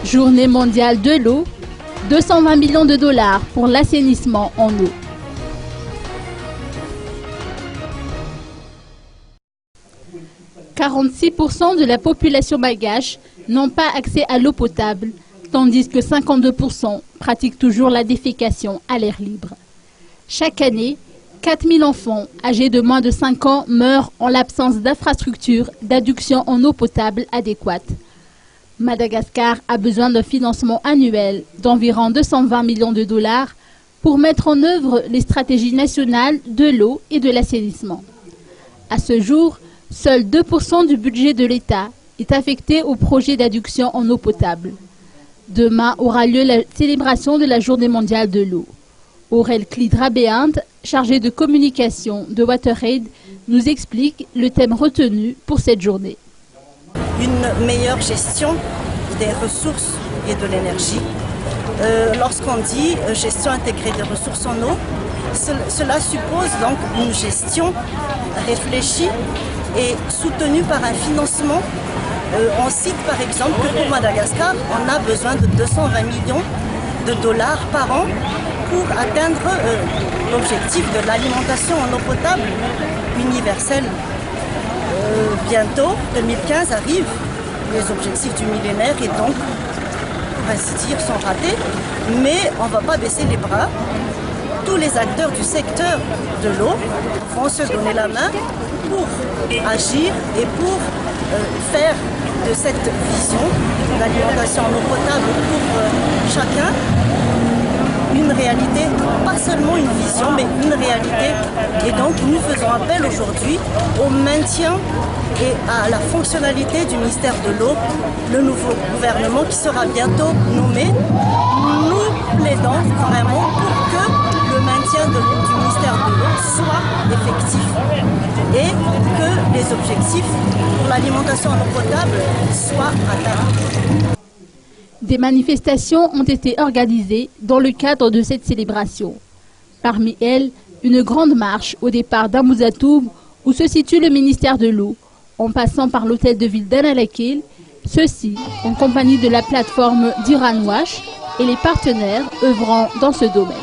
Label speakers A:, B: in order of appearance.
A: Journée mondiale de l'eau, 220 millions de dollars pour l'assainissement en eau. « 46% de la population malgache n'ont pas accès à l'eau potable, tandis que 52% pratiquent toujours la défécation à l'air libre. Chaque année, 4000 enfants âgés de moins de 5 ans meurent en l'absence d'infrastructures d'adduction en eau potable adéquates. Madagascar a besoin d'un financement annuel d'environ 220 millions de dollars pour mettre en œuvre les stratégies nationales de l'eau et de l'assainissement. À ce jour, seul 2% du budget de l'État est affecté au projet d'adduction en eau potable. Demain aura lieu la célébration de la Journée mondiale de l'eau. Aurel Clidrabéant, chargé de communication de WaterAid, nous explique le thème retenu pour cette journée.
B: Une meilleure gestion des ressources et de l'énergie. Lorsqu'on dit gestion intégrée des ressources en eau, cela suppose donc une gestion réfléchie et soutenue par un financement. On cite par exemple que pour Madagascar, on a besoin de 220 millions de dollars par an pour atteindre l'objectif de l'alimentation en eau potable universelle. Bientôt, 2015 arrive, les objectifs du millénaire et donc, pour ainsi dire, sont ratés. Mais on ne va pas baisser les bras. Tous les acteurs du secteur de l'eau vont se donner la main pour agir et pour faire de cette vision d'alimentation en eau potable pour chacun une réalité, pas seulement une vision, mais une réalité. Et donc nous faisons appel aujourd'hui au maintien et à la fonctionnalité du ministère de l'eau, le nouveau gouvernement qui sera bientôt nommé. Nous plaidons vraiment pour que le maintien du ministère de l'eau soit effectif et que les objectifs pour l'alimentation en eau potable soient atteints.
A: Des manifestations ont été organisées dans le cadre de cette célébration. Parmi elles, une grande marche au départ d'Amuzatoum, où se situe le ministère de l'eau, en passant par l'hôtel de ville d'Analakil, ceci en compagnie de la plateforme d'Iranwash et les partenaires œuvrant dans ce domaine.